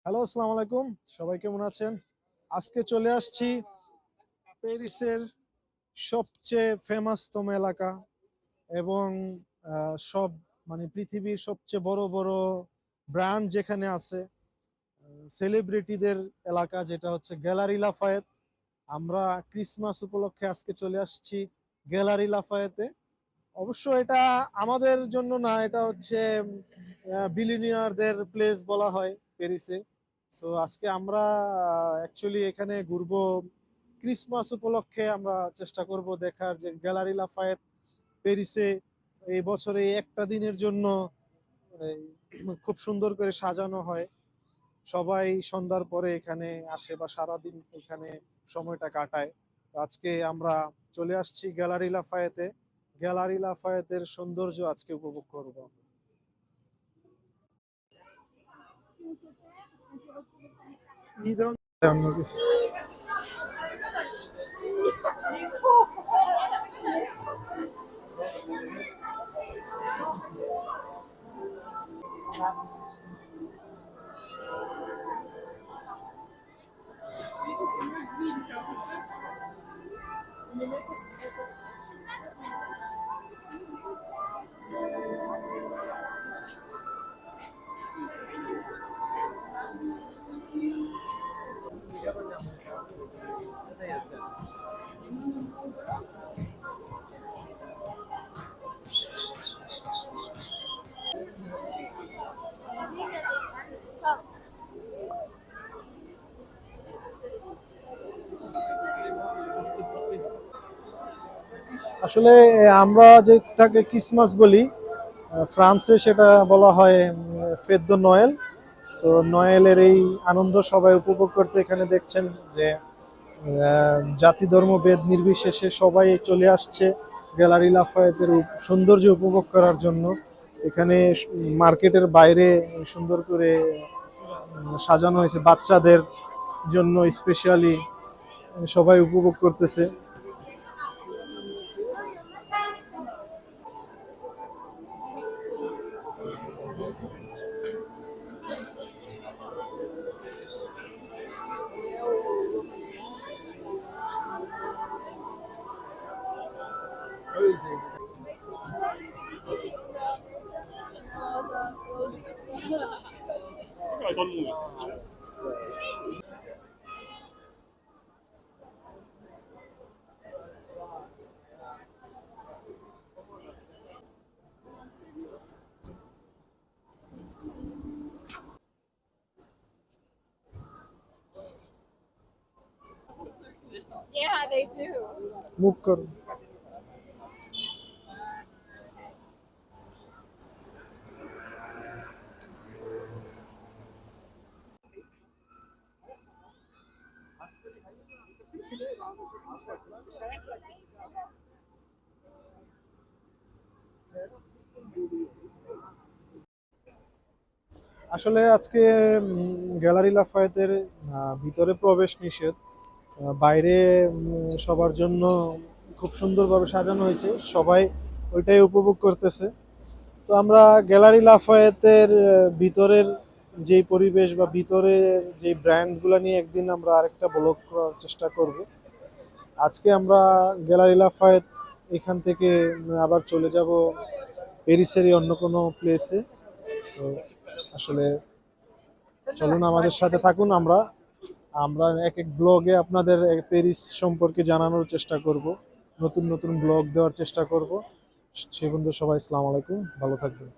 Hello, আসসালামু আলাইকুম। সবাই কেমন আছেন? আজকে চলে আসছি প্যারিসের সবচেয়ে ফেমাসতম এলাকা এবং সব মানে পৃথিবীর সবচেয়ে বড় বড় ব্র্যান্ড যেখানে আছে, সেলিব্রিটিদের এলাকা যেটা হচ্ছে গ্যালারি লাফায়েত। আমরা ক্রিসমাস উপলক্ষে আজকে চলে আসছি গ্যালারি লাফায়েতে। অবশ্য এটা আমাদের জন্য না, এটা হচ্ছে বিলিনিয়ারদের প্লেস বলা হয় প্যারিসে। সো আজকে আমরা অ্যাকচুয়ালি এখানে ঘুরবো। ক্রিসমাস উপলক্ষে আমরা চেষ্টা করব দেখার যে গ্যালারি লাফায়েত প্যারিসে এই বছরে একটা দিনের জন্য এই, খুব সুন্দর করে সাজানো হয়। সবাই সন্ধ্যার পরে এখানে আসে বা সারাদিন এখানে সময়টা কাটায়। তো আজকে আমরা চলে আসছি গ্যালারি লাফায়েতে। গ্যালারি লাফায়েতের সৌন্দর্য আজকে উপভোগ করব। অন্য কিছু আসলে আমরা যেটাকে ক্রিসমাস বলি, ফ্রান্সে সেটা বলা হয় ফেদ দো নয়েল। সো নয়েলের এই আনন্দ সবাই উপভোগ করতে এখানে দেখছেন যে জাতি ধর্ম ভেদ নির্বিশেষে সবাই চলে আসছে গ্যালারি লাফায়েতের সৌন্দর্য উপভোগ করার জন্য। এখানে মার্কেটের বাইরে সুন্দর করে সাজানো হয়েছে বাচ্চাদের জন্য স্পেশালি, সবাই উপভোগ করতেছে। Yeah, they do. মুভ করুন। আসলে আজকে গ্যালারি লাফায়েতের ভিতরে প্রবেশ নিষেধ। বাইরে সবার জন্য খুব সুন্দরভাবে সাজানো হয়েছে, সবাই ওইটাই উপভোগ করতেছে। তো আমরা গ্যালারি লাফায়েতের ভিতরের যেই পরিবেশ বা ভিতরের যে ব্র্যান্ডগুলো নিয়ে একদিন আমরা আরেকটা ব্লগ করার চেষ্টা করব। আজকে আমরা গ্যালারি লাফায়েত এখান থেকে আবার চলে যাব প্যারিসেরই অন্য কোনো প্লেসে। তো আসলে চলুন আমাদের সাথে থাকুন। আমরা আমরা এক এক ব্লগে আপনাদের প্যারিস সম্পর্কে জানানোর চেষ্টা করব, নতুন নতুন ব্লগ দেওয়ার চেষ্টা করব। সে পর্যন্ত সবাই আসসালামু আলাইকুম, ভালো থাকবেন।